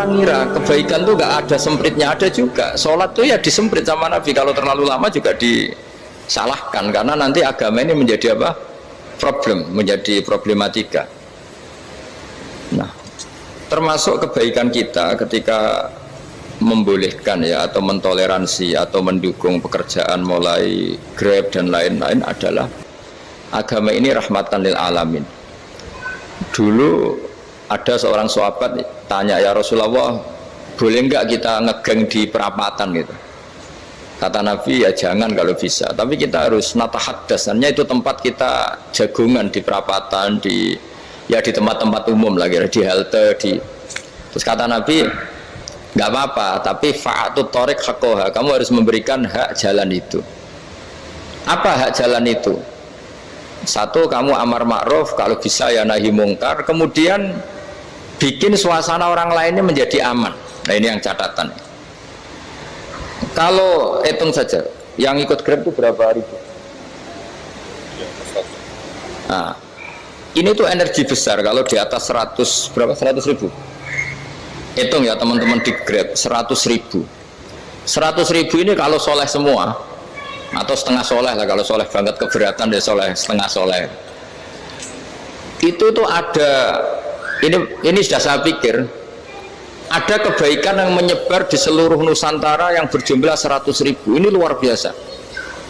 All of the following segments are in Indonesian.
orang ngira kebaikan tuh gak ada sempritnya, ada juga. Sholat tuh ya disemprit sama Nabi, kalau terlalu lama juga disalahkan, karena nanti agama ini menjadi apa? Problem, menjadi problematika. Nah, termasuk kebaikan kita ketika membolehkan ya, atau mentoleransi atau mendukung pekerjaan mulai Grab dan lain-lain adalah agama ini rahmatan lil alamin. Dulu ada seorang sahabat tanya, ya Rasulullah, boleh enggak kita ngegeng di perapatan gitu? Kata Nabi, ya jangan kalau bisa, tapi kita harus natahaddas, itu tempat kita jagungan di perapatan, di tempat-tempat umum lagi, di halte, terus kata Nabi, nggak apa-apa, tapi fa'atut thoriq haqqaha, kamu harus memberikan hak jalan itu. Apa hak jalan itu? Satu, kamu amar ma'ruf, kalau bisa ya nahi mungkar, kemudian bikin suasana orang lainnya menjadi aman. Nah, ini yang catatan. Kalau hitung saja, yang ikut Grab itu berapa ribu? Nah, ini tuh energi besar kalau di atas 100, berapa? 100 ribu. Hitung ya teman-teman di Grab, 100 ribu. 100 ribu ini kalau soleh semua, atau setengah soleh lah, kalau soleh banget keberatan dia soleh, setengah soleh. Itu tuh ada, ini sudah saya pikir, ada kebaikan yang menyebar di seluruh Nusantara yang berjumlah 100 ribu. Ini luar biasa.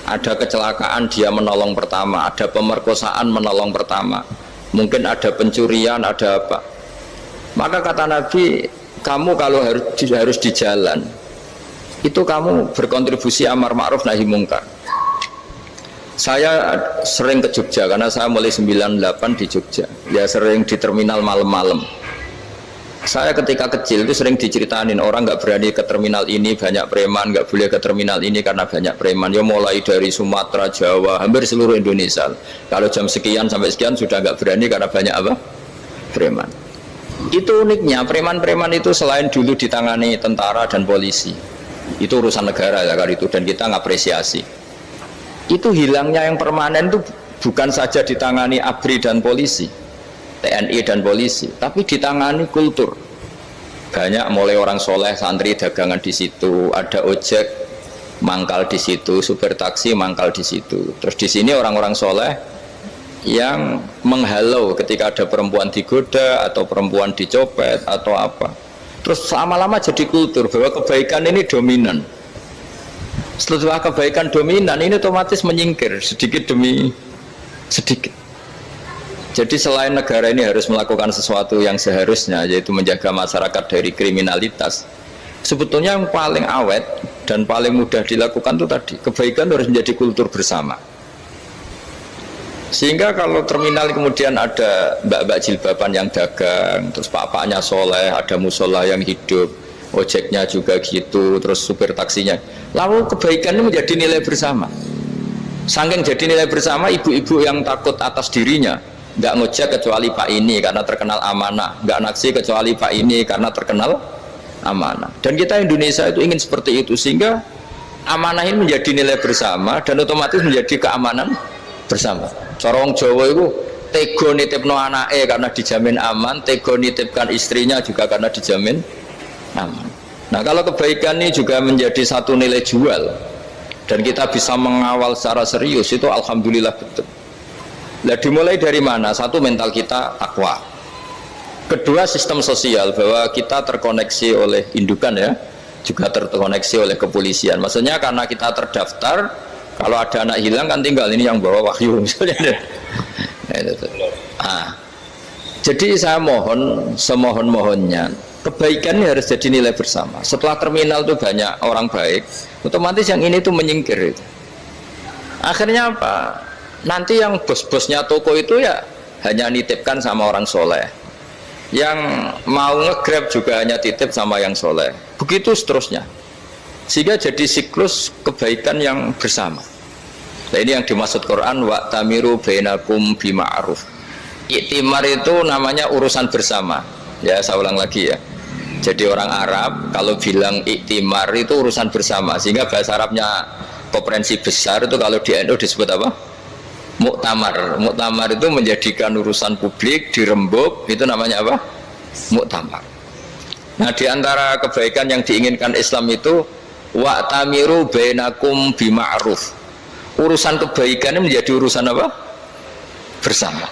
Ada kecelakaan, dia menolong pertama, ada pemerkosaan, menolong pertama, mungkin ada pencurian, ada apa. Maka kata Nabi, kamu kalau harus di jalan itu kamu berkontribusi amar ma'ruf nahi mungkar. Saya sering ke Jogja karena saya mulai 98 di Jogja, ya sering di terminal malam-malam. Saya ketika kecil itu sering diceritain, orang nggak berani ke terminal ini banyak preman, nggak boleh ke terminal ini karena banyak preman. Ya mulai dari Sumatera, Jawa, hampir seluruh Indonesia. Kalau jam sekian sampai sekian sudah nggak berani karena banyak apa? Preman. Itu uniknya, preman-preman itu selain dulu ditangani tentara dan polisi, itu urusan negara ya kali itu, dan kita ngapresiasi. Itu hilangnya yang permanen itu bukan saja ditangani ABRI dan polisi, TNI dan polisi, tapi ditangani kultur. Banyak mulai orang soleh, santri dagangan di situ, ada ojek mangkal di situ, supir taksi mangkal di situ. Terus di sini orang-orang soleh yang menghalau ketika ada perempuan digoda atau perempuan dicopet atau apa. Terus lama-lama jadi kultur bahwa kebaikan ini dominan. Setelah kebaikan dominan ini otomatis menyingkir sedikit demi sedikit. Jadi selain negara ini harus melakukan sesuatu yang seharusnya, yaitu menjaga masyarakat dari kriminalitas, sebetulnya yang paling awet dan paling mudah dilakukan itu tadi, kebaikan harus menjadi kultur bersama. Sehingga kalau terminal kemudian ada mbak-mbak jilbaban yang dagang, terus pak-paknya soleh, ada musola yang hidup, ojeknya juga gitu, terus supir taksinya, lalu kebaikan ini menjadi nilai bersama. Saking jadi nilai bersama, ibu-ibu yang takut atas dirinya nggak ngojek kecuali pak ini karena terkenal amanah, nggak naksi kecuali pak ini karena terkenal amanah. Dan kita Indonesia itu ingin seperti itu, sehingga amanah ini menjadi nilai bersama dan otomatis menjadi keamanan bersama. Corong Jawa itu tego nitipno anake karena dijamin aman, tego nitipkan istrinya juga karena dijamin aman. Nah, kalau kebaikan ini juga menjadi satu nilai jual dan kita bisa mengawal secara serius, itu alhamdulillah betul. Nah, dimulai dari mana? Satu, mental kita takwa. Kedua, sistem sosial, bahwa kita terkoneksi oleh indukan ya, juga terkoneksi oleh kepolisian. Maksudnya karena kita terdaftar, kalau ada anak hilang kan tinggal ini yang bawa wahyu misalnya. Nah, jadi saya mohon, semohon-mohonnya, kebaikan ini harus jadi nilai bersama. Setelah terminal itu banyak orang baik, otomatis yang ini tuh menyingkir itu. Akhirnya apa? Nanti yang bos-bosnya toko itu ya hanya nitipkan sama orang soleh, yang mau nge-grab juga hanya titip sama yang soleh, begitu seterusnya, sehingga jadi siklus kebaikan yang bersama. Nah, ini yang dimaksud Quran, wa tamiru bainakum bima'ruf. Iktimar itu namanya urusan bersama ya, saya ulang lagi ya. Jadi orang Arab kalau bilang iktimar itu urusan bersama, sehingga bahasa Arabnya konferensi besar itu kalau di NU disebut apa? Muktamar. Muktamar itu menjadikan urusan publik dirembuk, itu namanya apa? Muktamar. Nah, di antara kebaikan yang diinginkan Islam itu wa'tamiru bainakum bima'ruf. Urusan kebaikan ini menjadi urusan apa? Bersama.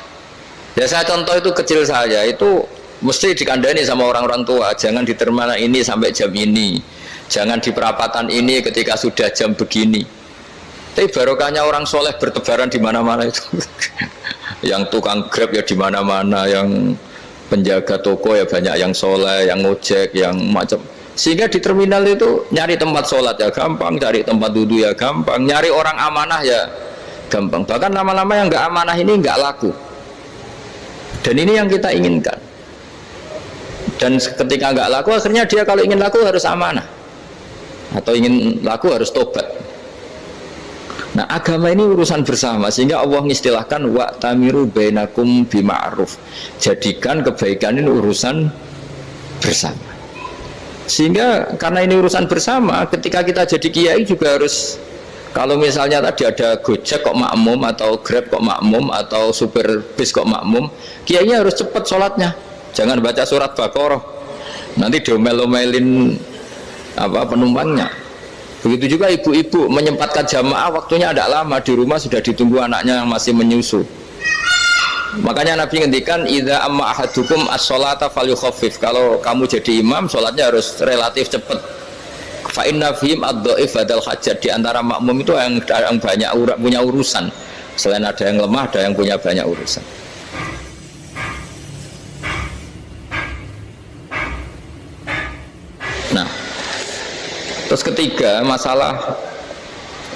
Ya saya contoh itu kecil saja, itu mesti dikandani sama orang-orang tua, jangan di terminal ini sampai jam ini, jangan di perapatan ini ketika sudah jam begini. Tapi barokahnya orang soleh bertebaran di mana-mana itu. Yang tukang grab ya di mana-mana, yang penjaga toko ya banyak yang soleh, yang ngojek, yang macam. Sehingga di terminal itu nyari tempat sholat ya gampang, cari tempat duduk ya gampang, nyari orang amanah ya gampang. Bahkan lama-lama yang nggak amanah ini nggak laku. Dan ini yang kita inginkan. Dan ketika nggak laku, akhirnya dia kalau ingin laku harus amanah, atau ingin laku harus tobat. Nah, agama ini urusan bersama, sehingga Allah mengistilahkan wa'tamiru bainakum bima'ruf. Jadikan kebaikan ini urusan bersama. Sehingga karena ini urusan bersama, ketika kita jadi kiai juga harus, kalau misalnya tadi ada Gojek kok makmum, atau Grab kok makmum, atau supir bis kok makmum, kiainya harus cepat sholatnya, jangan baca surat Baqarah, nanti diomel-omelin penumpangnya. Begitu juga ibu-ibu menyempatkan jamaah, waktunya ada lama, di rumah sudah ditunggu anaknya yang masih menyusu. Makanya Nabi ngendikan idza amma ahadukum as-sholata falyukhaffif. Kalau kamu jadi imam, sholatnya harus relatif cepat. Fa inna fihim ad-dhaif badal hajat. Di antara makmum itu yang banyak punya urusan. Selain ada yang lemah, ada yang punya banyak urusan. Nah, terus ketiga, masalah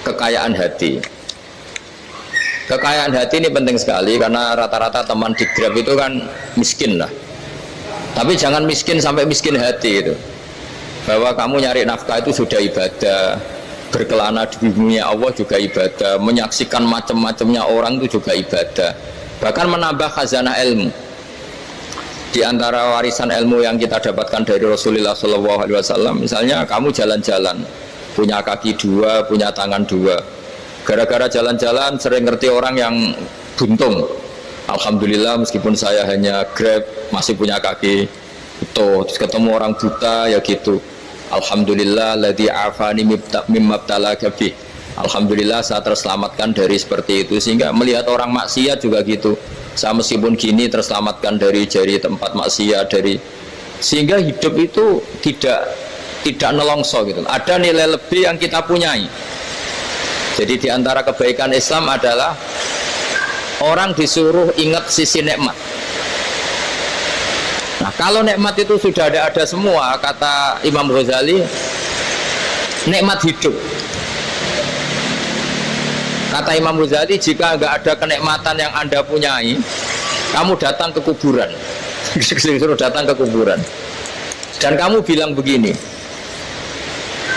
kekayaan hati. Kekayaan hati ini penting sekali, karena rata-rata teman di Grab itu kan miskin lah. Tapi jangan miskin sampai miskin hati itu. Bahwa kamu nyari nafkah itu sudah ibadah, berkelana di bumi Allah juga ibadah, menyaksikan macam-macamnya orang itu juga ibadah. Bahkan menambah khazanah ilmu. Di antara warisan ilmu yang kita dapatkan dari Rasulullah SAW, misalnya kamu jalan-jalan, punya kaki dua, punya tangan dua. Gara-gara jalan-jalan sering ngerti orang yang buntung. Alhamdulillah meskipun saya hanya Grab masih punya kaki itu. Terus ketemu orang buta ya gitu. Alhamdulillah ladzi afani mimma btalaka bih. Alhamdulillah saya terselamatkan dari seperti itu. Sehingga melihat orang maksiat juga gitu. Saya meskipun gini terselamatkan dari jari tempat maksiat, dari, sehingga hidup itu tidak nelongso gitu. Ada nilai lebih yang kita punyai. Jadi di antara kebaikan Islam adalah orang disuruh ingat sisi nikmat. Nah, kalau nikmat itu sudah ada semua, kata Imam Ghazali, nikmat hidup. Kata Imam Ghazali, jika nggak ada kenikmatan yang Anda punyai, kamu datang ke kuburan. Disuruh datang ke kuburan. Dan kamu bilang begini,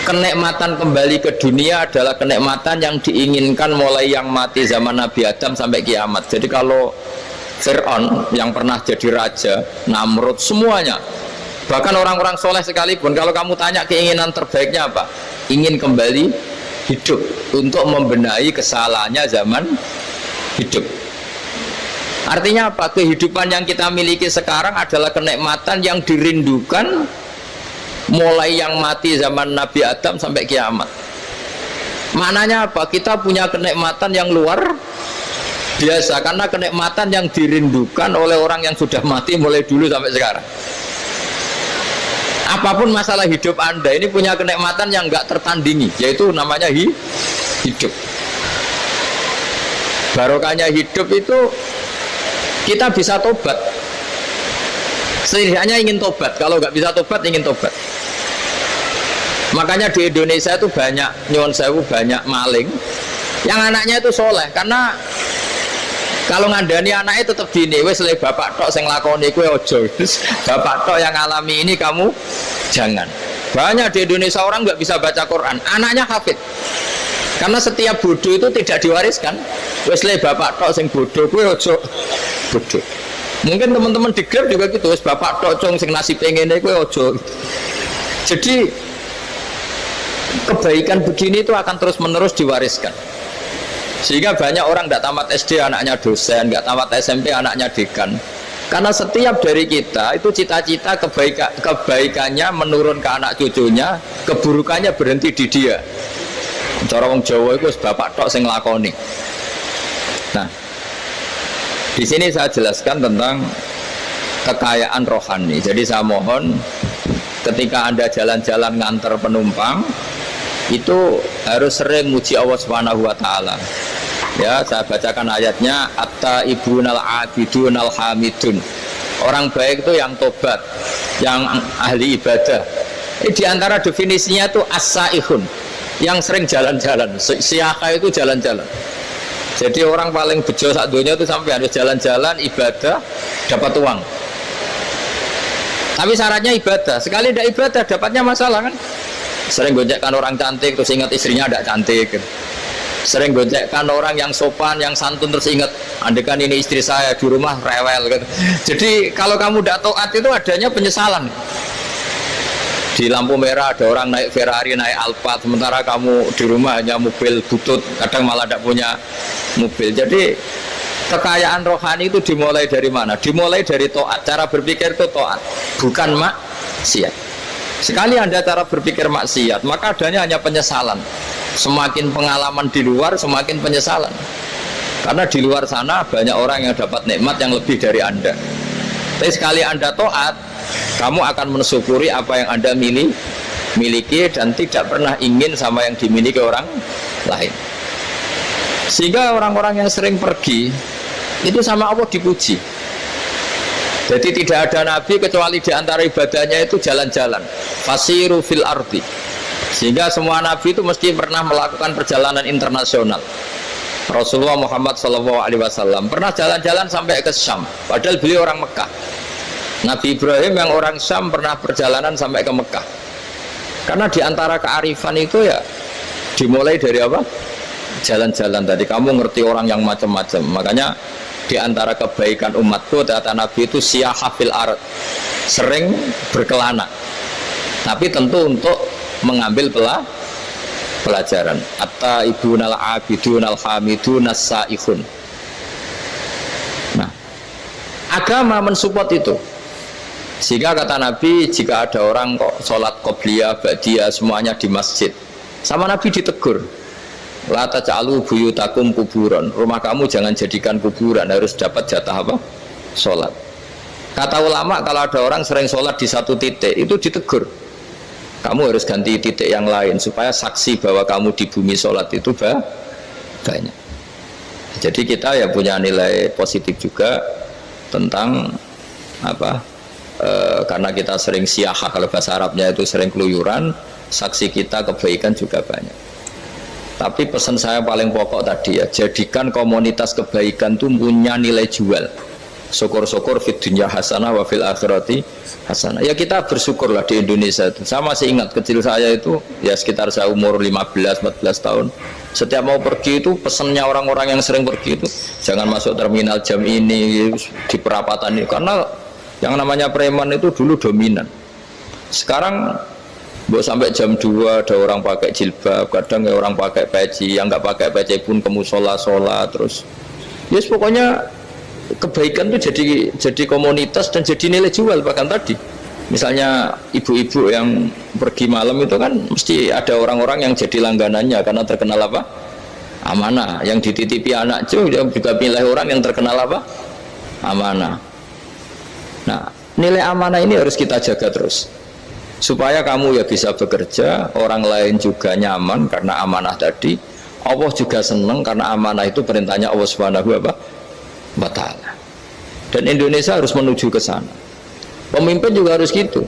kenikmatan kembali ke dunia adalah kenikmatan yang diinginkan mulai yang mati zaman Nabi Adam sampai kiamat. Jadi kalau Fir'aun yang pernah jadi raja, Namrud, semuanya, bahkan orang-orang soleh sekalipun, kalau kamu tanya keinginan terbaiknya apa? Ingin kembali hidup untuk membenahi kesalahannya zaman hidup. Artinya apa? Kehidupan yang kita miliki sekarang adalah kenikmatan yang dirindukan mulai yang mati zaman Nabi Adam sampai kiamat. Maknanya apa? Kita punya kenikmatan yang luar biasa, karena kenikmatan yang dirindukan oleh orang yang sudah mati mulai dulu sampai sekarang. Apapun masalah hidup Anda, ini punya kenikmatan yang nggak tertandingi, yaitu namanya hidup. Barokahnya hidup itu kita bisa tobat. Setidaknya ingin tobat. Kalau nggak bisa tobat, ingin tobat. Makanya di Indonesia itu banyak, nyuwun sewu, banyak maling yang anaknya itu soleh, karena kalau ngandani anaknya tetap gini, wes le bapak tok sing lakoni kowe ojo, bapak tok yang alami ini kamu jangan. Banyak di Indonesia orang nggak bisa baca Quran, anaknya hafid, karena setiap bodoh itu tidak diwariskan. Wes le bapak tok sing bodoh kowe ojo bodoh. Mungkin teman-teman di Grab juga gitu, wes bapak tok cong sing nasib ngene kowe ojo. Jadi kebaikan begini itu akan terus-menerus diwariskan. Sehingga banyak orang tidak tamat SD anaknya dosen, nggak tamat SMP anaknya dekan. Karena setiap dari kita itu cita-cita kebaikannya menurun ke anak cucunya, keburukannya berhenti di dia. Cara wong Jawa itu bapak tok sing nglakoni. Nah, di sini saya jelaskan tentang kekayaan rohani. Jadi saya mohon ketika Anda jalan-jalan ngantar penumpang itu harus sering muji Allah Subhanahu wa taala. Ya, saya bacakan ayatnya, at-taibunal abidunal hamidun. Orang baik itu yang tobat, yang ahli ibadah. Di antara definisinya itu as-saihun, yang sering jalan-jalan. Siaka itu jalan-jalan. Jadi orang paling bejo sak dunia itu sampai harus jalan-jalan ibadah dapat uang. Tapi syaratnya ibadah. Sekali tidak ibadah dapatnya masalah kan. Sering gonjekkan orang cantik terus ingat istrinya tidak cantik. Sering gonjekkan orang yang sopan, yang santun terus ingat andekan ini istri saya di rumah rewel gitu. Jadi kalau kamu tidak taat itu adanya penyesalan. Di lampu merah ada orang naik Ferrari, naik Alphard, sementara kamu di rumah hanya mobil butut, kadang malah tidak punya mobil. Jadi kekayaan rohani itu dimulai dari mana? Dimulai dari taat. Cara berpikir itu taat, bukan maksiat. Sekali Anda cara berpikir maksiat, maka adanya hanya penyesalan. Semakin pengalaman di luar, semakin penyesalan. Karena di luar sana banyak orang yang dapat nikmat yang lebih dari Anda. Tapi sekali Anda taat, kamu akan mensyukuri apa yang Anda miliki dan tidak pernah ingin sama yang dimiliki orang lain. Sehingga orang-orang yang sering pergi itu sama Allah dipuji. Jadi tidak ada nabi kecuali di antara ibadahnya itu jalan-jalan. Fasiru fil ardi. Sehingga semua nabi itu mesti pernah melakukan perjalanan internasional. Rasulullah Muhammad SAW pernah jalan-jalan sampai ke Syam, padahal beliau orang Mekah. Nabi Ibrahim yang orang Syam pernah perjalanan sampai ke Mekah. Karena di antara kearifan itu ya dimulai dari apa? Jalan-jalan tadi. Kamu ngerti orang yang macam-macam. Makanya di antara kebaikan umatku kata Nabi itu siyaha fil ard, sering berkelana. Tapi tentu untuk mengambil pelajaran. At-taibunal abidunal hamidun as-saihun. Nah, agama mensupport itu. Sehingga kata Nabi, jika ada orang kok sholat qobliyah, ba'diyah semuanya di masjid, sama Nabi ditegur, la taj'alu buyutakum kuburan, rumah kamu jangan jadikan kuburan, harus dapat jatah apa? Sholat. Kata ulama, kalau ada orang sering sholat di satu titik, itu ditegur, kamu harus ganti titik yang lain supaya saksi bahwa kamu di bumi sholat itu banyak. Jadi kita ya punya nilai positif juga tentang apa? Karena kita sering siyaha, kalau bahasa Arabnya itu sering keluyuran, saksi kita kebaikan juga banyak. Tapi pesan saya paling pokok tadi ya, jadikan komunitas kebaikan itu punya nilai jual. Syukur-syukur fid dunya hasanah wa fil akhirati hasanah. Ya kita bersyukurlah di Indonesia itu. Saya masih ingat kecil saya itu ya sekitar saya umur 15-14 tahun. Setiap mau pergi itu pesannya orang-orang yang sering pergi itu jangan masuk terminal jam ini di perapatan ini, karena yang namanya preman itu dulu dominan. Sekarang sampai jam 2 ada orang pakai jilbab, kadang ya orang pakai peci, yang nggak pakai peci pun ke musola terus. Yes, pokoknya kebaikan itu jadi komunitas dan jadi nilai jual. Bahkan tadi misalnya ibu-ibu yang pergi malam itu kan mesti ada orang-orang yang jadi langganannya karena terkenal apa? Amanah. Yang dititipi anak juga pilih orang yang terkenal apa? Amanah. Nah, nilai amanah ini harus kita jaga terus supaya kamu ya bisa bekerja, orang lain juga nyaman karena amanah tadi. Allah juga senang karena amanah itu perintahnya Allah Subhanahu wa ta'ala. Dan Indonesia harus menuju ke sana. Pemimpin juga harus gitu.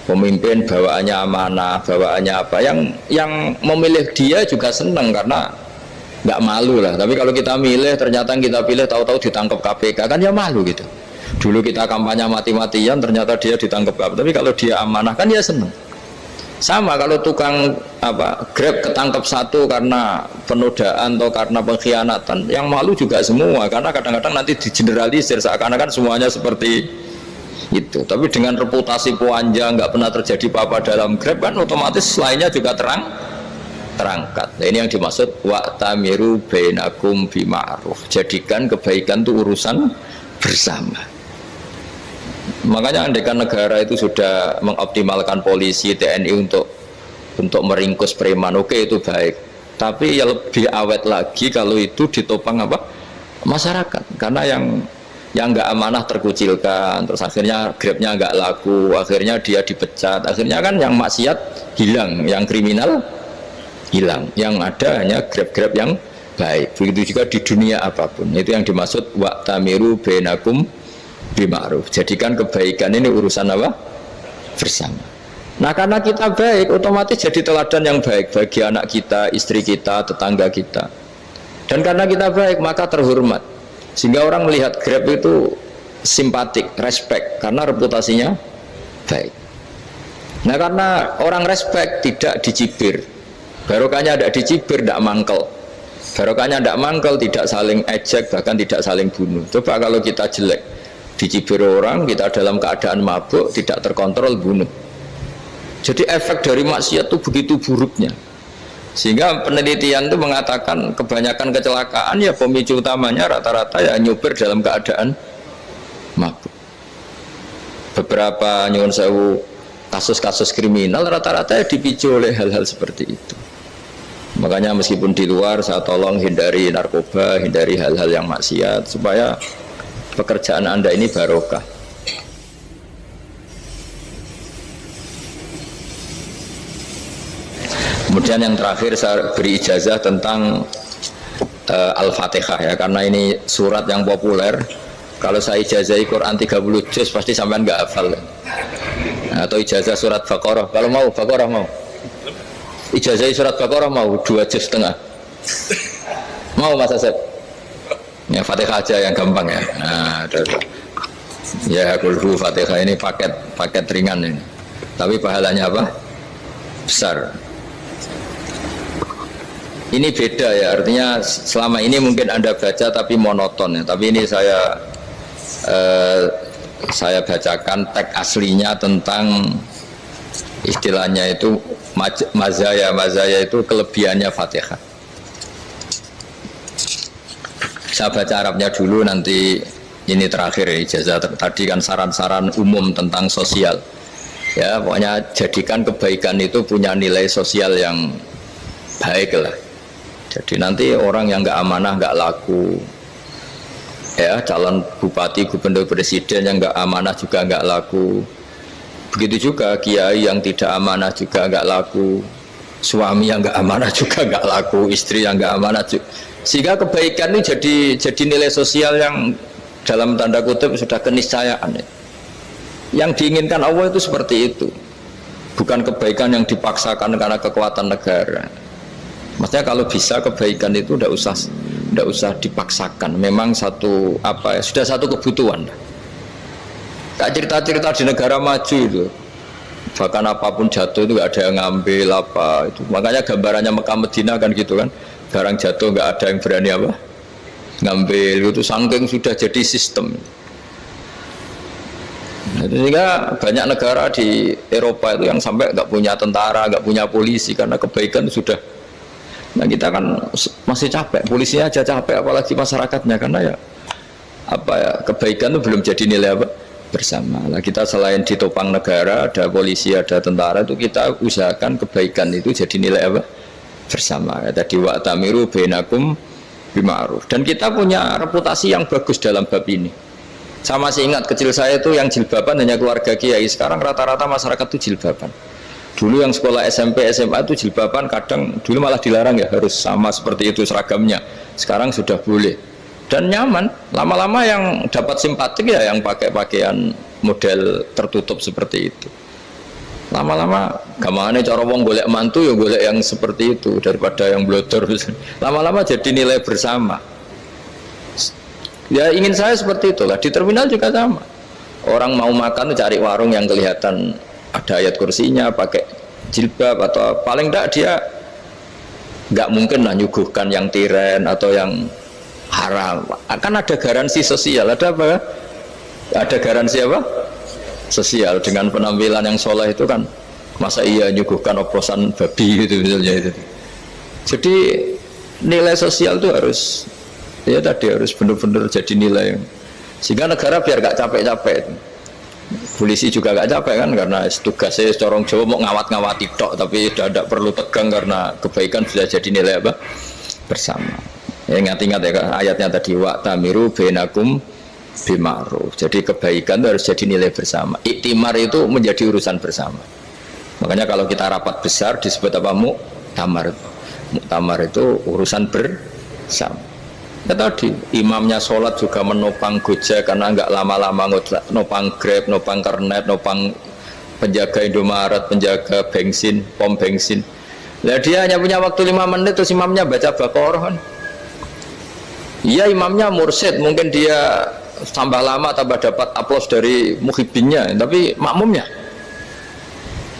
Pemimpin bawaannya amanah, bawaannya apa, yang memilih dia juga senang karena nggak malu lah. Tapi kalau kita milih ternyata kita pilih tahu-tahu ditangkap KPK kan ya malu gitu. Dulu kita kampanye mati-matian ternyata dia ditangkap KPK. Tapi kalau dia amanah kan ya senang. Sama kalau tukang Grab ketangkap satu karena penodaan atau karena pengkhianatan, yang malu juga semua karena kadang-kadang nanti digeneralisir seakan-akan semuanya seperti itu. Tapi dengan reputasi panjang nggak pernah terjadi apa-apa dalam Grab kan otomatis lainnya juga terangkat. Nah, ini yang dimaksud wa'tamiru bainakum bima'ruf. Jadikan kebaikan itu urusan bersama. Makanya andekan negara itu sudah mengoptimalkan polisi, TNI untuk meringkus preman, oke itu baik. Tapi ya lebih awet lagi kalau itu ditopang apa? Masyarakat. Karena yang nggak amanah terkucilkan, terus akhirnya grabnya nggak laku, akhirnya dia dipecat, akhirnya kan yang maksiat hilang, yang kriminal hilang, yang ada hanya grab-grab yang baik. Begitu juga di dunia apapun, itu yang dimaksud wa'tamiru bainakum bima'ruf. Jadikan kebaikan ini urusan apa? Bersama. Nah karena kita baik, otomatis jadi teladan yang baik bagi anak kita, istri kita, tetangga kita. Dan karena kita baik maka terhormat. Sehingga orang melihat Grab itu simpatik, respect, karena reputasinya baik. Nah karena orang respect tidak dicibir, barokahnya tidak dicibir, tidak mangkel. Barokahnya tidak mangkel, tidak saling ejek, bahkan tidak saling bunuh. Coba kalau kita jelek, dicibir orang, kita dalam keadaan mabuk, tidak terkontrol, bunuh. Jadi efek dari maksiat itu begitu buruknya. Sehingga penelitian itu mengatakan kebanyakan kecelakaan ya pemicu utamanya rata-rata ya nyupir dalam keadaan mabuk. Beberapa nyuwun sewu kasus-kasus kriminal rata-rata ya dipicu oleh hal-hal seperti itu. Makanya meskipun di luar saya tolong hindari narkoba, hindari hal-hal yang maksiat supaya pekerjaan Anda ini barokah. Kemudian yang terakhir saya beri ijazah tentang Al-Fatihah ya, karena ini surat yang populer. Kalau saya ijazahi Quran 30 juz pasti sampean nggak hafal. Atau ijazah surat Baqarah, kalau mau Baqarah mau. Ijazahi surat Baqarah mau 2 juz setengah. Mau Mas Asep? Ya Fatihah aja yang gampang ya. Nah, ya kulhu Fatihah ini paket ringan ini. Tapi pahalanya apa? Besar. Ini beda ya, artinya selama ini mungkin Anda baca tapi monoton ya. Tapi ini saya bacakan teks aslinya tentang istilahnya itu mazaya itu kelebihannya Fatihah. Saya baca Arabnya dulu, nanti ini terakhir ya, ijazah tadi kan saran-saran umum tentang sosial. Ya, pokoknya jadikan kebaikan itu punya nilai sosial yang baik lah. Jadi nanti orang yang nggak amanah nggak laku, ya calon bupati, gubernur, presiden yang nggak amanah juga nggak laku. Begitu juga kiai yang tidak amanah juga nggak laku, suami yang nggak amanah juga nggak laku, istri yang nggak amanah juga. Sehingga kebaikan ini jadi nilai sosial yang dalam tanda kutip sudah keniscayaan. Yang diinginkan Allah itu seperti itu, bukan kebaikan yang dipaksakan karena kekuatan negara. Maksudnya kalau bisa kebaikan itu tidak usah dipaksakan. Memang sudah satu kebutuhan. Kayak cerita-cerita di negara maju itu, bahkan apapun jatuh itu nggak ada yang ngambil apa itu. Makanya gambarannya Mekah Medina kan gitu kan, barang jatuh nggak ada yang berani apa ngambil, itu saking sudah jadi sistem. Sehingga banyak negara di Eropa itu yang sampai nggak punya tentara, nggak punya polisi karena kebaikan sudah. Nah kita kan masih capek, polisinya aja capek, apalagi masyarakatnya, karena kebaikan itu belum jadi nilai apa bersama. Nah kita selain ditopang negara, ada polisi, ada tentara, itu kita usahakan kebaikan itu jadi nilai apa bersama. Ya, tadi wa'tamiru bainakum bima'ruf. Dan kita punya reputasi yang bagus dalam bab ini. Saya masih ingat kecil saya itu yang jilbaban hanya keluarga kiai. Sekarang rata-rata masyarakat itu jilbaban. Dulu yang sekolah SMP, SMA itu jilbaban kadang dulu malah dilarang ya, harus sama seperti itu seragamnya. Sekarang sudah boleh dan nyaman. Lama-lama yang dapat simpatik ya yang pakai pakaian model tertutup seperti itu. Lama-lama gamane cara wong golek mantu ya golek yang seperti itu daripada yang blodor. Lama-lama jadi nilai bersama. Ya ingin saya seperti itulah. Di terminal juga sama. Orang mau makan cari warung yang kelihatan ada ayat kursinya, pakai jilbab, atau paling tidak dia nggak mungkin lah nyuguhkan yang tiren atau yang haram. Akan ada garansi sosial, ada apa? Ada garansi apa? Sosial dengan penampilan yang soleh itu kan, masa iya nyuguhkan oplosan babi gitu misalnya itu. Jadi nilai sosial itu harus benar-benar jadi nilai. Sehingga negara biar nggak capek-capek itu. Polisi juga gak capek kan, karena tugasnya corong Jawa mau ngawat-ngawati tok, tapi tidak perlu tegang karena kebaikan bisa jadi nilai apa? Bersama. Ya, ingat-ingat ya ayatnya tadi, wa tamiru bainakum bima'ruf. Jadi kebaikan itu harus jadi nilai bersama. Iktimar itu menjadi urusan bersama. Makanya kalau kita rapat besar disebut apa? Muktamar. Muktamar itu urusan bersama. Ya tadi imamnya sholat juga menopang Gojek karena nggak lama-lama nopang Grab, nopang Kernet, nopang penjaga Indomaret, penjaga bensin, pom bensin. Nah dia hanya punya waktu 5 menit terus imamnya baca Baqarah kan. Iya imamnya mursyid, mungkin dia tambah lama tambah dapat aplaus dari muhibbinnya, tapi makmumnya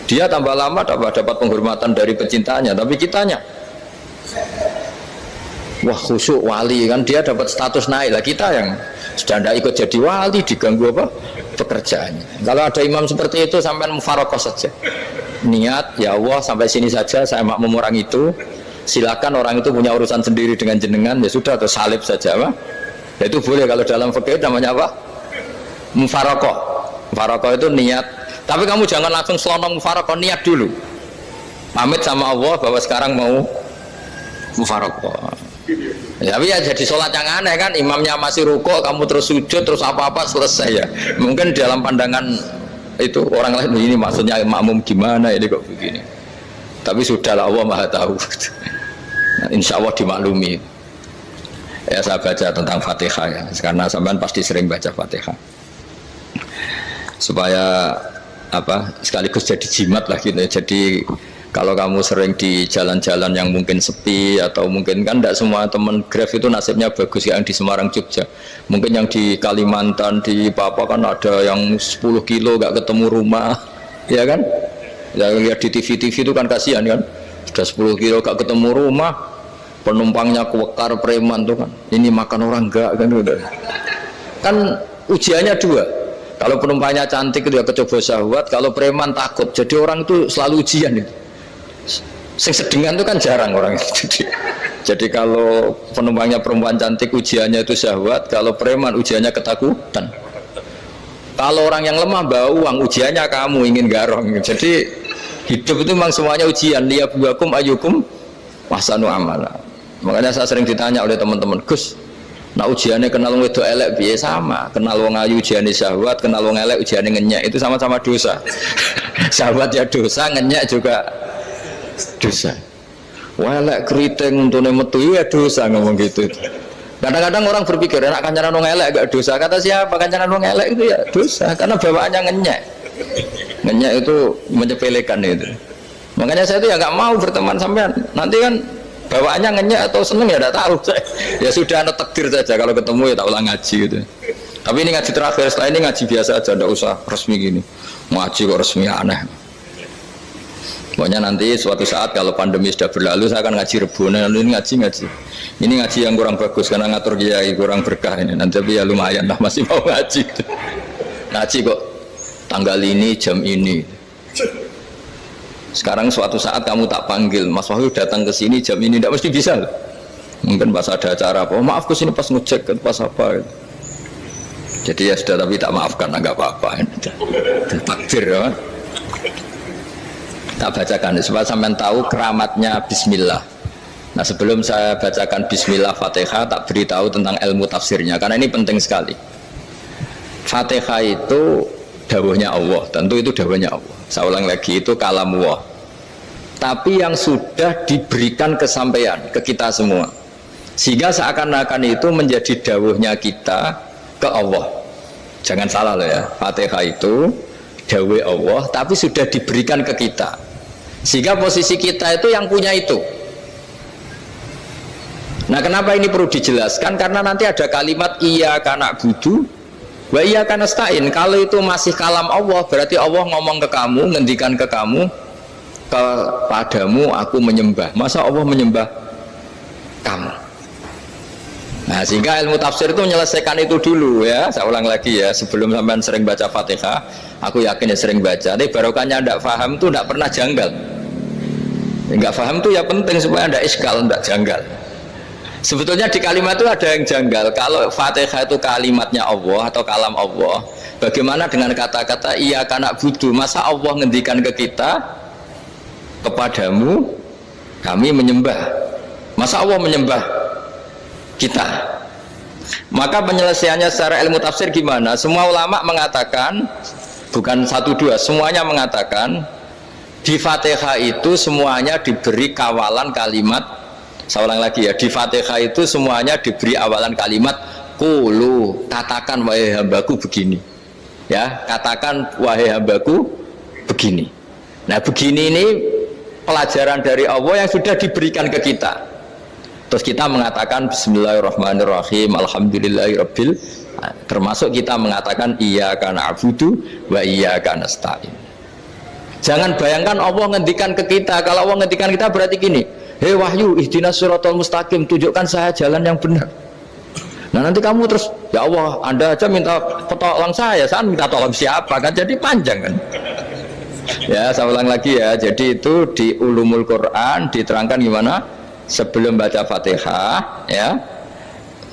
dia tambah lama tambah dapat penghormatan dari pecintanya, tapi kitanya wah khusyuk wali kan, dia dapat status naik lah, kita yang sudah tidak ikut jadi wali diganggu apa pekerjaannya. Kalau ada imam seperti itu sampai mufarokoh saja, niat ya Allah sampai sini saja saya makmum orang itu, silakan orang itu punya urusan sendiri dengan jenengan, ya sudah atau salib saja apa ya itu boleh. Kalau dalam fikih namanya apa? Mufarokoh. Mufarokoh itu niat, tapi kamu jangan langsung selonong mufarokoh, niat dulu pamit sama Allah bahwa sekarang mau mufarokoh. Ya, tapi ya jadi sholat yang aneh kan, imamnya masih rukuk, kamu terus sujud, terus apa-apa selesai ya. Mungkin dalam pandangan itu orang lain ini maksudnya makmum gimana ini kok begini. Tapi sudahlah Allah Maha tahu. Nah, insya Allah dimaklumi. Ya saya baca tentang Fatihah ya, karena sampean pasti sering baca Fatihah. Supaya apa sekaligus jadi jimat lah gitu. Jadi kalau kamu sering di jalan-jalan yang mungkin sepi atau mungkin kan tidak semua teman Grab itu nasibnya bagus yang di Semarang Jogja, mungkin yang di Kalimantan di Papua kan ada yang 10 kilo gak ketemu rumah ya kan, yang lihat di TV-TV itu kan kasihan kan, sudah 10 kilo gak ketemu rumah, penumpangnya kewekar preman tuh kan, ini makan orang enggak kan udah kan ujiannya dua. Kalau penumpangnya cantik itu ya kecoba syahwat, kalau preman takut, jadi orang itu selalu ujian itu. Sing sedengan itu kan jarang orang itu. Jadi kalau penumpangnya perempuan cantik ujiannya itu syahwat, kalau preman ujiannya ketakutan. Kalau orang yang lemah bau uang ujiannya kamu ingin garong. Jadi hidup itu memang semuanya ujian. Liyabluwakum ayyukum ahsanu amala. Makanya saya sering ditanya oleh teman-teman, Gus, nah ujiannya kenal wong wedok elek piye? Sama, kenal wong ayu ujiannya syahwat, kenal wong elek ujiannya ngenyek, itu sama-sama dosa. Syahwat ya dosa, ngenyek juga dosa. Welek keriting untuk metu ya dosa, ngomong gitu. Kadang-kadang orang berpikir enak kancanan wong elek gak dosa. Kata siapa kancanan wong elek itu ya dosa, karena bawaannya ngenyek. Ngenyek itu menyepelekan itu. Makanya saya itu ya nggak mau berteman sampean. Nanti kan bawaannya ngenyek atau seneng ya tidak tahu. Ya sudah ada takdir saja, kalau ketemu ya tak ulang ngaji gitu. Tapi ini ngaji terakhir, setelah ini ngaji biasa aja, tidak usah resmi gini. Ngaji kok resmi aneh. Pokoknya nanti suatu saat kalau pandemi sudah berlalu saya akan ngaji Rebona, ini ngaji. Ini ngaji yang kurang bagus karena ngatur kiai kurang berkah ini. Nanti tapi ya lumayan lah masih mau ngaji. Ngaji kok tanggal ini jam ini. Sekarang suatu saat kamu tak panggil, Mas Wahyu datang ke sini jam ini, tidak mesti bisa. Mungkin pas ada acara apa, oh, maaf ke sini pas ngecek pas apa. Jadi ya sudah, tapi tak maafkan, enggak apa-apa. Takdir ya. Tak bacakan supaya sampean tahu keramatnya bismillah. Nah sebelum saya bacakan bismillah Fatihah, tak beritahu tentang ilmu tafsirnya karena ini penting sekali. Fatihah itu dawuhnya Allah, tentu itu dawuhnya Allah. Saya ulang lagi, itu kalam Allah. Tapi yang sudah diberikan kesampaian ke kita semua, sehingga seakan-akan itu menjadi dawuhnya kita ke Allah. Jangan salah loh ya, Fatihah itu dawuh Allah, tapi sudah diberikan ke kita, sehingga posisi kita itu yang punya itu. Nah kenapa ini perlu dijelaskan? Karena nanti ada kalimat iyyaka na'budu wa iyyaka nasta'in. Kalau itu masih kalam Allah, berarti Allah ngomong ke kamu, ngendikan ke kamu, kepadamu aku menyembah. Masa Allah menyembah kamu? Nah sehingga ilmu tafsir itu menyelesaikan itu dulu ya. Saya ulang lagi ya, sebelum sampean sering baca Fatihah, aku yakin ya sering baca, tapi barokahnya tidak paham itu tidak pernah janggal. Enggak paham itu ya penting supaya tidak iskal, tidak janggal. Sebetulnya di kalimat itu ada yang janggal. Kalau Fatihah itu kalimatnya Allah atau kalam Allah, Bagaimana dengan kata-kata iya kana budu? Masa Allah ngendikan ke kita, kepadamu kami menyembah. Masa Allah menyembah kita? Maka penyelesaiannya secara ilmu tafsir gimana? Semua ulama mengatakan, bukan satu dua, semuanya mengatakan di Fatihah itu semuanya diberi kawalan kalimat. Saya ulang lagi ya, di Fatihah itu semuanya diberi awalan kalimat qulu, katakan wahai hambaku begini. Ya, katakan wahai hambaku begini. Nah, begini ini pelajaran dari Allah yang sudah diberikan ke kita. Terus kita mengatakan bismillahirrahmanirrahim, alhamdulillahirabbil, termasuk kita mengatakan iyyaka na'budu wa iyyaka nasta'in. Jangan bayangkan Allah ngendikan ke kita. Kalau Allah ngendikan kita berarti gini, hei wahyu ihdinas siratal mustaqim, tunjukkan saya jalan yang benar. Nah nanti kamu terus, ya Allah, Anda aja minta tolong saya minta tolong siapa kan, jadi panjang kan. Ya, saya ulang lagi ya, jadi itu di Ulumul Quran diterangkan gimana sebelum baca Fatihah ya.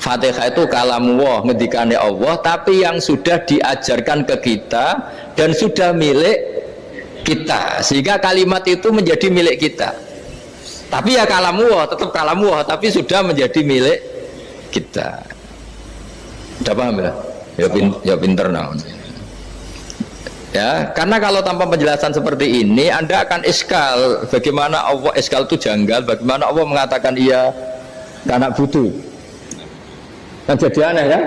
Fatihah itu kalamullah, ngendikannya Allah, tapi yang sudah diajarkan ke kita dan sudah milik kita, sehingga kalimat itu menjadi milik kita. Tapi ya kalamullah, tetap kalamullah, tapi sudah menjadi milik kita. Udah paham ya? Ya pinter nah. Ya, karena kalau tanpa penjelasan seperti ini Anda akan iskal. Bagaimana Allah, iskal itu janggal, bagaimana Allah mengatakan iya karena butuh. Kan jadi aneh ya?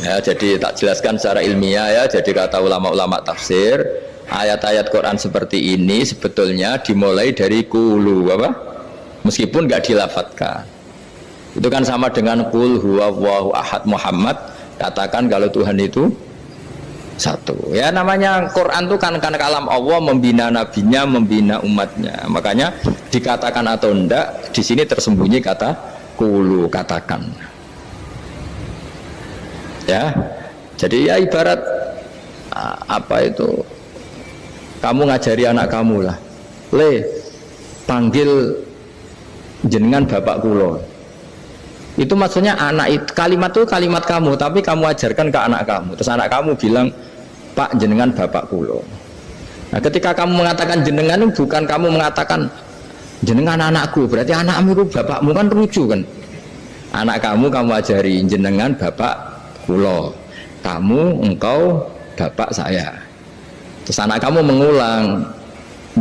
Ya, jadi tak jelaskan secara ilmiah ya. Jadi kata ulama-ulama tafsir, ayat-ayat Quran seperti ini sebetulnya dimulai dari qulu apa? Meskipun nggak dilafatkan. Itu kan sama dengan qul huwallahu ahad Muhammad, katakan kalau Tuhan itu satu. Ya namanya Quran itu kan kalam Allah, membina nabinya, membina umatnya. Makanya dikatakan atau enggak, di sini tersembunyi kata qulu, katakan. Ya, jadi ya ibarat apa itu, kamu ngajari anak kamu lah, le panggil jenengan bapak kulo, itu maksudnya anak itu, kalimat itu kalimat kamu, tapi kamu ajarkan ke anak kamu, terus anak kamu bilang pak jenengan bapak kulo. Nah ketika kamu mengatakan jenengan, bukan kamu mengatakan jenengan anakku, berarti anakmu itu bapakmu, kan lucu kan. Anak kamu ajari jenengan bapak kulo, kamu engkau bapak saya. Terus anak kamu mengulang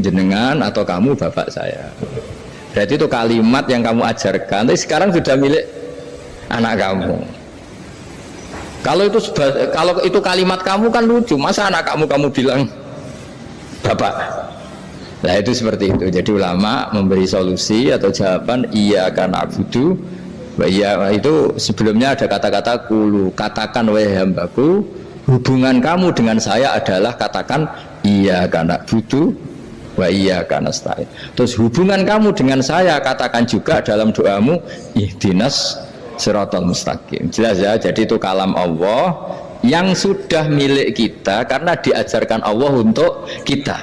jenengan atau kamu bapak saya. Berarti itu kalimat yang kamu ajarkan, tapi sekarang sudah milik anak kamu. Kalau itu kalimat kamu kan lucu, masa anak kamu bilang bapak. Nah itu seperti itu. Jadi ulama memberi solusi atau jawaban iyyaka na'budu. Ya itu sebelumnya ada kata-kata qulu, katakan wahai hambaku, hubungan kamu dengan saya adalah katakan iyyaka na'budu wa iyyaka nasta'in. Terus hubungan kamu dengan saya katakan juga dalam doamu ihdinas siratal mustaqim. Jelas ya, jadi itu kalam Allah yang sudah milik kita karena diajarkan Allah untuk kita.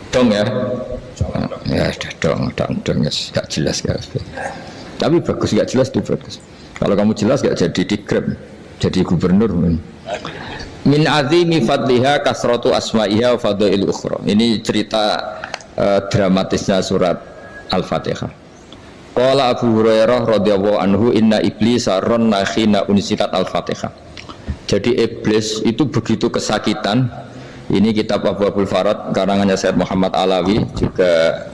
Dong ya? Ya sudah dong ya, gak jelas ya. Tapi bagus, gak jelas itu bagus. Kalau kamu jelas gak jadi dikrem, jadi gubernur. Min azimi fadliha kasratu asma'iha wa fadail ukhra. Ini cerita dramatisnya surat Al-Fatihah. Qala Abu Hurairah radhiyallahu anhu inna iblisa ranna khina unsitat Al-Fatihah. Jadi iblis itu begitu kesakitan. Ini kitab Abwaabul Farad karangannya Syed Muhammad Alawi, juga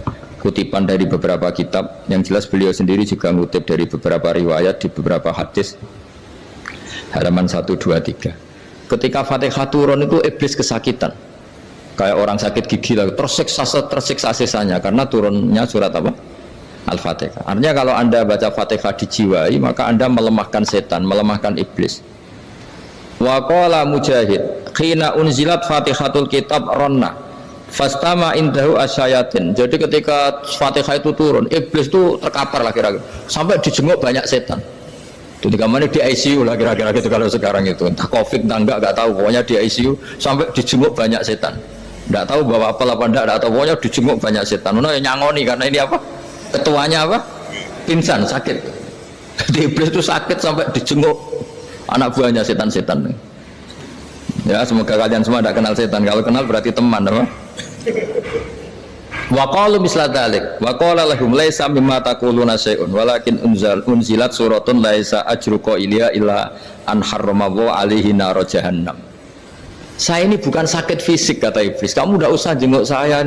kutipan dari beberapa kitab. Yang jelas beliau sendiri juga ngutip dari beberapa riwayat di beberapa hadis. Halaman 1, 2, 3. Ketika Fatihah turun itu iblis kesakitan, kayak orang sakit gigi lah, tersiksa sisanya karena turunnya surat apa? Al-Fatihah. Artinya kalau Anda baca Fatihah dijiwai, maka Anda melemahkan setan, melemahkan iblis. Wa qala Mujahid khina unzilat Fatihatul kitab ronna fastama indahu asyayatin. Jadi ketika Fatihah itu turun, iblis itu terkapar lah kira-kira, sampai dijenguk banyak setan. Jadi kamarnya di ICU lah kira-kira gitu kalau sekarang itu, entah COVID entah enggak tahu, pokoknya di ICU sampai dijenguk banyak setan. Enggak tahu bawa apa apa enggak tahu, pokoknya dijenguk banyak setan. Ono yang nyangoni karena ini apa? Ketuanya apa? Pingsan, sakit. Jadi iblis itu sakit sampai dijenguk Anak buahnya setan-setan. Ya, semoga kalian semua tidak kenal setan. Kalau kenal berarti teman, apa? Wa qalu misla dzalik wa qala lahum laisa mimma taquluna syai'un walakin unzilat suratun laisa ajru qailiha illa an harramahu alaihi nar jahannam. Saya ini bukan sakit fisik kata iblis. Kamu tidak usah jenguk saya,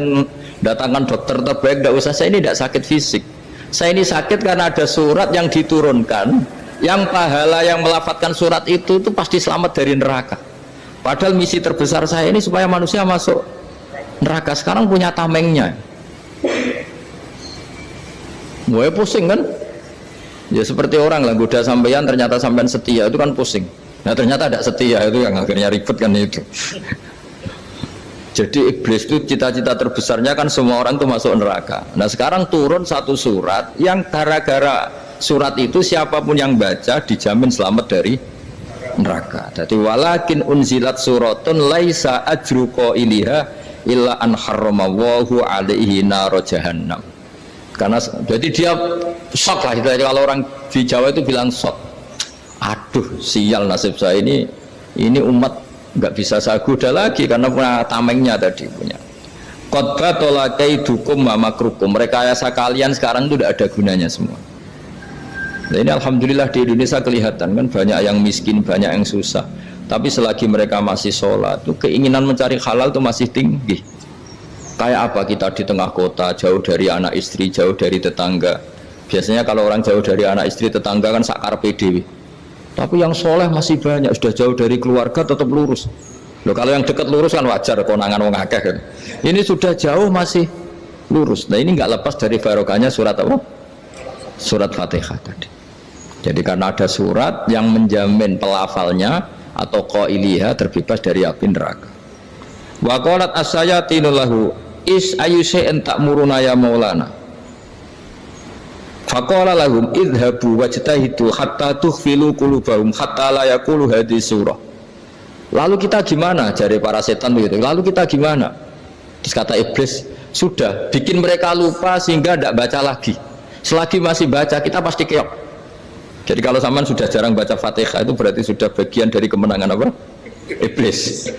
datangkan dokter terbaik, tidak usah. Saya ini tidak sakit fisik. Saya ini sakit karena ada surat yang diturunkan, yang pahala yang melafadzkan surat itu pasti selamat dari neraka. Padahal misi terbesar saya ini supaya manusia masuk neraka. Sekarang punya tamengnya. Gue pusing kan? Ya seperti orang lah, goda sampeyan ternyata sampean setia, itu kan pusing. Nah ternyata tidak setia, itu yang akhirnya ribet kan itu. Jadi iblis itu cita-cita terbesarnya kan semua orang itu masuk neraka. Nah sekarang turun satu surat yang gara-gara surat itu siapapun yang baca dijamin selamat dari neraka. Jadi walakin unzilat suratun laisa ajru qailiha illa an harramahu alaihi nar jahannam. Karena jadi dia shock lah itu. Kalau orang di Jawa itu bilang shock. Aduh sial nasib saya ini umat nggak bisa saya goda lagi karena punya tamengnya tadi punya. Qad batala kaidukum wa makrukum. Rekayasa kalian sekarang itu tidak ada gunanya semua. Nah, ini alhamdulillah di Indonesia kelihatan kan banyak yang miskin, banyak yang susah. Tapi selagi mereka masih sholat, itu keinginan mencari halal itu masih tinggi. Kayak apa kita di tengah kota, jauh dari anak istri, jauh dari tetangga. Biasanya kalau orang jauh dari anak istri, tetangga kan sakar PDW. Tapi yang soleh masih banyak, sudah jauh dari keluarga tetap lurus. Loh, kalau yang dekat lurus kan wajar, konangan wong akeh kan. Ini sudah jauh masih lurus. Nah ini nggak lepas dari barokahnya surat apa? Surat Fatihah tadi. Jadi karena ada surat yang menjamin pelafalnya atau qailiha terbebas dari api neraka. Wa qalat as-sayatinu lahu is ayyusa'in ta'muruna ya maulana. Faqala lahum idhabu wajtahidu hatta tukhfilu qulubahum hatta la yaqulu hadhihi surah. Lalu kita gimana? Jari para setan begitu. Lalu kita gimana? Terus kata iblis, sudah bikin mereka lupa sehingga tidak baca lagi. Selagi masih baca kita pasti keok. Jadi kalau sampean sudah jarang baca Fatihah itu berarti sudah bagian dari kemenangan apa? Iblis.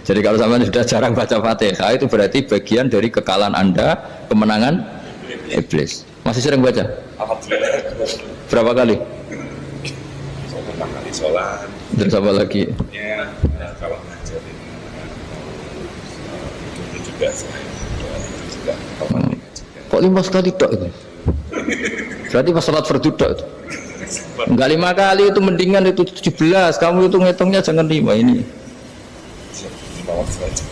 Jadi kalau sampean sudah jarang baca Fatihah itu berarti bagian dari kekalahan Anda, kemenangan iblis. Masih sering baca? Alhamdulillah. Berapa kali? Pertama kali sholat. Dan sama lagi? Ya, kalau ngajarin itu juga selain juga. Kok 5 kali tok itu? Berarti pas sholat fardu tok itu? Enggak 5 kali itu mendingan itu 17. Kamu itu ngitungnya jangan 5 ini. 5 waktu aja.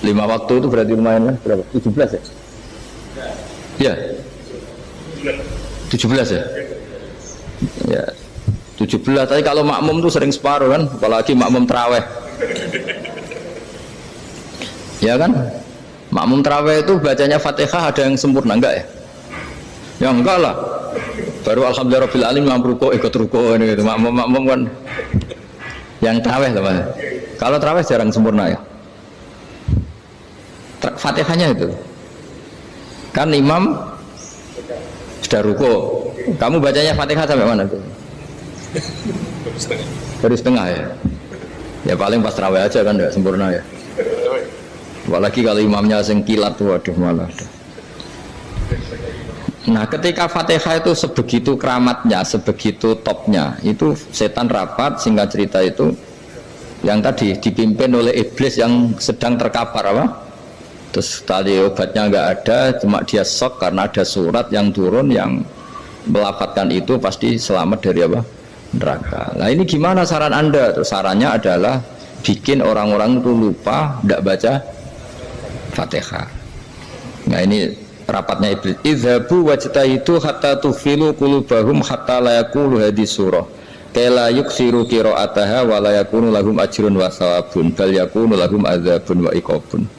5 waktu itu berarti lumayan lah. Berapa? 17 ya? Iya. 17 ya? Ya. 17. Tapi kalau makmum tuh sering separuh kan, apalagi makmum tarawih. Ya kan? Makmum tarawih itu bacanya Fatihah ada yang sempurna enggak ya? Ya enggak lah. Baru alhamdulillah rabbil alamin mampu ruko ikut ruko ini gitu. Makmum kan yang tarawih teman. Kalau tarawih jarang sempurna ya. Fatihahnya itu kan imam sudah ruko, kamu bacanya Fatihah sampai mana tuh? Baru setengah ya. Ya paling pas tarawih aja kan enggak sempurna ya. Apalagi kalau imamnya sing kilat tuh, waduh malah. Nah ketika Fatihah itu sebegitu keramatnya, sebegitu topnya, itu setan rapat, singkat cerita itu yang tadi dipimpin oleh iblis yang sedang terkapar apa? Terus tadi obatnya nggak ada, cuma dia shock karena ada surat yang turun yang melafatkan itu pasti selamat dari apa? Neraka. Nah ini gimana saran Anda? Terus sarannya adalah bikin orang-orang itu lupa, tidak baca Fatihah. Nah ini rapatnya iblis. Idhabu wajtahidu hatta tufilu qulubahum hatta la yaqulu hadhihi surah. Kala yuksiru qira'ataha wa la yakunu lahum ajrun wa thawabun bal yakunu lahum adzabun wa iqabun.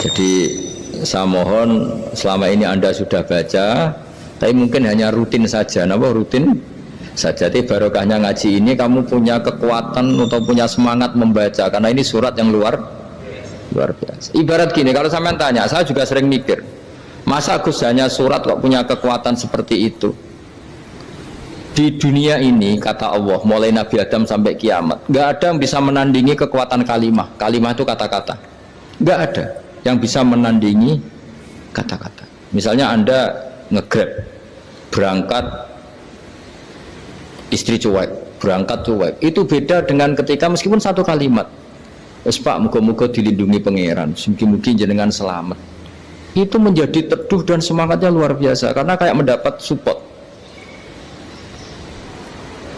Jadi saya mohon selama ini Anda sudah baca, tapi mungkin hanya rutin saja. Napa rutin saja? Tapi barokahnya ngaji ini kamu punya kekuatan atau punya semangat membaca karena ini surat yang luar biasa. Ibarat gini, kalau sampean tanya, saya juga sering mikir. Masa Gus hanya surat kok punya kekuatan seperti itu? Di dunia ini kata Allah, mulai Nabi Adam sampai kiamat, nggak ada yang bisa menandingi kekuatan kalimah. Kalimah itu kata-kata. Nggak ada yang bisa menandingi kata-kata. Misalnya Anda nge-grab, berangkat istri cuek, berangkat cuek. Itu beda dengan ketika meskipun satu kalimat. Wes Pak, muga-muga dilindungi pangeran, mungkin-mungkin jenengan selamat. Itu menjadi teduh dan semangatnya luar biasa karena kayak mendapat support.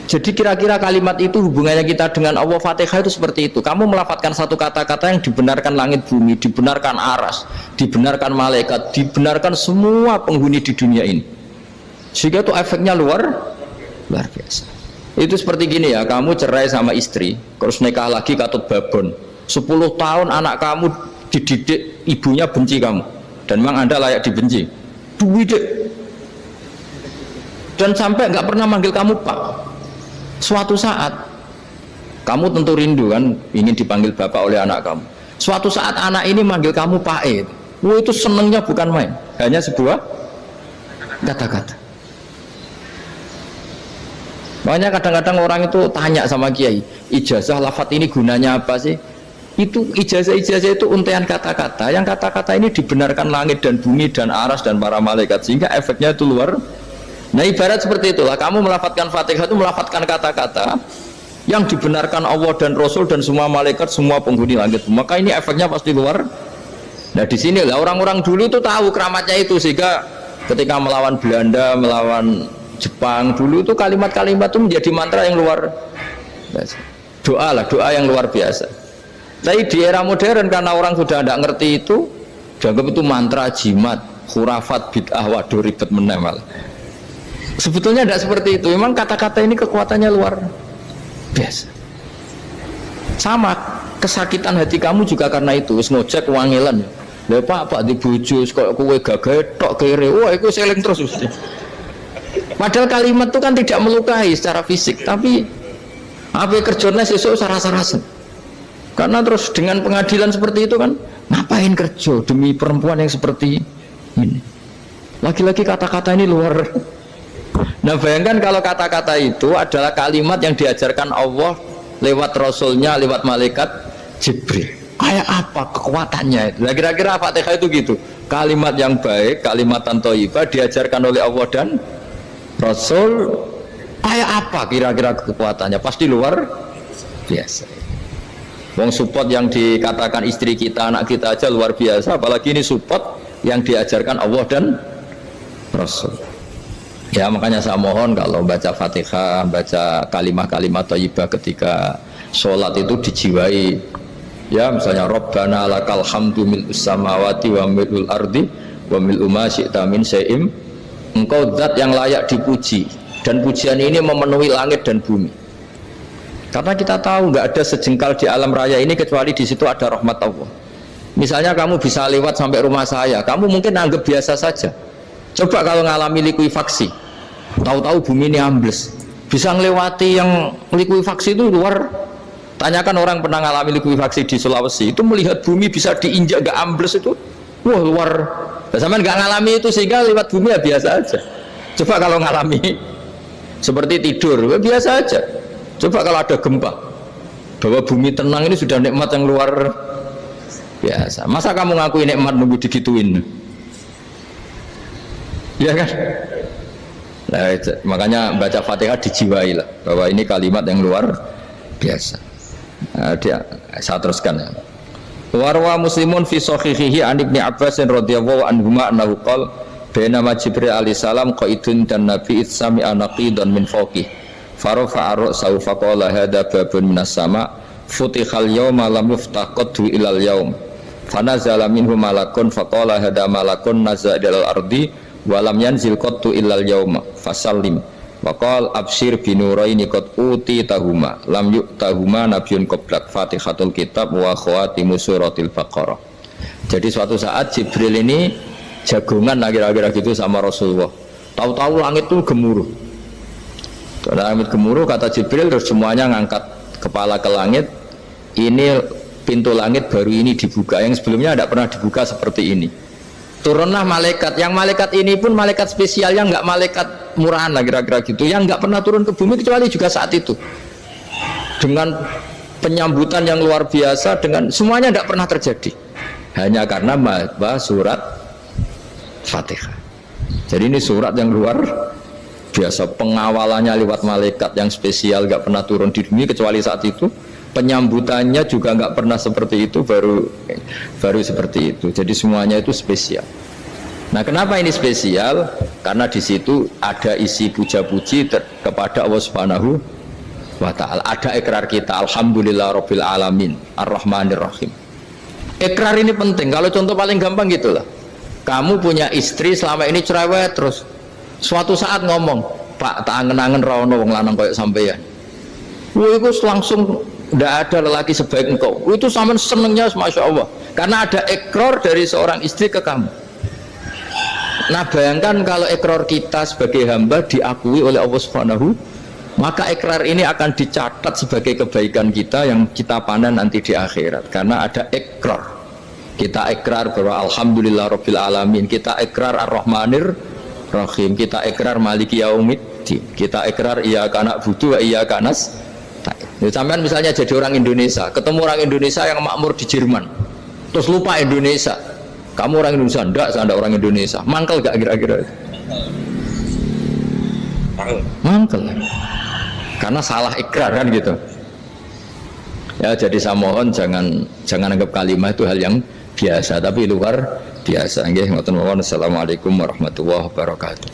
Jadi kira-kira kalimat itu hubungannya kita dengan Allah, Fatihah itu seperti itu. Kamu melafadzkan satu kata-kata yang dibenarkan langit bumi, dibenarkan aras, dibenarkan malaikat, dibenarkan semua penghuni di dunia ini. Sehingga itu efeknya luar biasa. Itu seperti gini ya, kamu cerai sama istri, terus nikah lagi katut babon. 10 tahun anak kamu dididik, ibunya benci kamu, dan memang Anda layak dibenci. Dididik. Dan sampai nggak pernah manggil kamu Pak. Suatu saat kamu tentu rindu kan ingin dipanggil bapak oleh anak kamu. Suatu saat anak ini manggil kamu Pak E. Itu senengnya bukan main, hanya sebuah kata-kata. Makanya kadang-kadang orang itu tanya sama kiai, ijazah lafadz ini gunanya apa sih? Itu ijazah itu untaian kata-kata. Yang kata-kata ini dibenarkan langit dan bumi dan aras dan para malaikat, sehingga efeknya itu luar. Nah ibarat seperti itulah, kamu melafadzkan Fatihah itu melafadzkan kata-kata yang dibenarkan Allah dan Rasul dan semua malaikat, semua penghuni langit. Maka ini efeknya pasti luar. Nah di sini lah orang-orang dulu itu tahu keramatnya itu, sehingga ketika melawan Belanda, melawan Jepang dulu itu kalimat-kalimat itu menjadi mantra yang luar biasa. Doa yang luar biasa. Tapi di era modern karena orang sudah tidak ngerti itu, dianggap itu mantra, jimat, khurafat, bid'ah, waduh ribet meneh malah. Sebetulnya tidak seperti itu. Memang kata-kata ini kekuatannya luar biasa. Sama kesakitan hati kamu juga karena itu. Wis ngojek wangilan. Lha Pak di bojo kok kowe gagahe tok kere. Wah, iku seling terus mesti. Padahal kalimat itu kan tidak melukai secara fisik, tapi apa kerjanya sesuk sarasa-rasen. Karena terus dengan pengadilan seperti itu kan, ngapain kerja demi perempuan yang seperti ini? Lagi-lagi kata-kata ini luar. Nah bayangkan kalau kata-kata itu adalah kalimat yang diajarkan Allah lewat Rasulnya, lewat malaikat Jibril. Kayak apa kekuatannya itu? Nah kira-kira Fatihah itu gitu. Kalimat yang baik, kalimatan thayyibah diajarkan oleh Allah dan Rasul. Kayak apa kira-kira kekuatannya? Pasti luar biasa. Wong support yang dikatakan istri kita, anak kita aja luar biasa, apalagi ini support yang diajarkan Allah dan Rasul. Ya makanya saya mohon kalau baca Fatihah, baca kalimat-kalimat thayyibah ketika sholat itu dijiwai. Ya misalnya Rabbana lakal hamdu mil'us samawati wa mil'ul ardi wa mil'u ma syi'ta min syai'im. Engkau zat yang layak dipuji, dan pujian ini memenuhi langit dan bumi. Karena kita tahu nggak ada sejengkal di alam raya ini kecuali di situ ada rahmat Allah. Misalnya kamu bisa lewat sampai rumah saya, kamu mungkin anggap biasa saja. Coba kalau ngalami likuifaksi, tahu-tahu bumi ini ambles, bisa ngelewati yang likuifaksi itu luar. Tanyakan orang pernah ngalami likuifaksi di Sulawesi, itu melihat bumi bisa diinjak gak ambles itu, wah luar. Nah, sama nggak ngalami itu sehingga lewat bumi ya biasa aja. Coba kalau ngalami seperti tidur, ya biasa aja. Coba kalau ada gempa, bahwa bumi tenang ini sudah nikmat yang luar biasa. Masa kamu ngakui nikmat nunggu digituin? Ya kan? Nah, makanya baca Fatihah dijiwai lah bahwa ini kalimat yang luar biasa. Nah, saya teruskan ya. Warwa Muslimun fi sahihihi an Ibnu Abbas radhiyallahu anhuma annahu qala bainama Jibril alaihi salam qaidun dan Nabi itsami anaqidan min fawqih farafa'a ra'sahu faqala hadza babun minas sama futihal yawma lam yuftaqadu ilal yaum fanazala minhu malakun faqala hadza malakun nazala ilal ardi walam yanzil qattu illal yauma fasallim waqal absyir binuraini qad uti tahuma lam yu'tahuma nabiyyun qablak Fatihatul kitab wa khawatimu suratil baqarah. Jadi suatu saat Jibril ini jagongan kira-kira gitu sama Rasulullah, tahu-tahu langit itu gemuruh. Karena langit gemuruh kata Jibril terus semuanya ngangkat kepala ke langit, ini pintu langit baru ini dibuka, yang sebelumnya tidak pernah dibuka seperti ini. Turunlah malaikat. Yang malaikat ini pun malaikat spesial, yang nggak malaikat murahan lah kira-kira gitu. Yang nggak pernah turun ke bumi kecuali juga saat itu. Dengan penyambutan yang luar biasa, dengan semuanya tidak pernah terjadi. Hanya karena bahas surat Fatihah. Jadi ini surat yang luar biasa. Pengawalannya lewat malaikat yang spesial, nggak pernah turun di bumi kecuali saat itu. Penyambutannya juga nggak pernah seperti itu, baru seperti itu. Jadi semuanya itu spesial. Nah, kenapa ini spesial? Karena di situ ada isi puja-puji kepada Allah Subhanahu wa Ta'ala. Ada ikrar kita, Alhamdulillah Rabbil Alamin, Ar-Rahmanir Rahim. Ikrar ini penting. Kalau contoh paling gampang gitulah. Kamu punya istri selama ini cerewet terus. Suatu saat ngomong, Pak, tak angen-angen rawono wong lanang koyo sampeyan. Wah, itu langsung tidak ada lelaki sebaik engkau. Itu sama senengnya, masya Allah. Karena ada ikrar dari seorang istri ke kamu. Nah, bayangkan kalau ikrar kita sebagai hamba diakui oleh Allah Subhanahu, maka ikrar ini akan dicatat sebagai kebaikan kita yang kita panen nanti di akhirat. Karena ada ikrar. Kita ikrar bahwa Alhamdulillah Rabbil Alamin. Kita ikrar Ar-Rahmanir Rahim. Kita ikrar Maliki Yaumiddin. Kita ikrar Iyyaka na'budu wa iyyaka nasta'in. Sampean misalnya jadi orang Indonesia, ketemu orang Indonesia yang makmur di Jerman, terus lupa Indonesia. Kamu orang Indonesia? Enggak, saya enggak orang Indonesia. Mangkel gak kira-kira? Mangkel. Karena salah ikrar kan gitu. Ya, jadi saya mohon jangan anggap kalimat itu hal yang biasa, tapi luar biasa. Nggih, ngoten mawon. Assalamualaikum warahmatullahi wabarakatuh.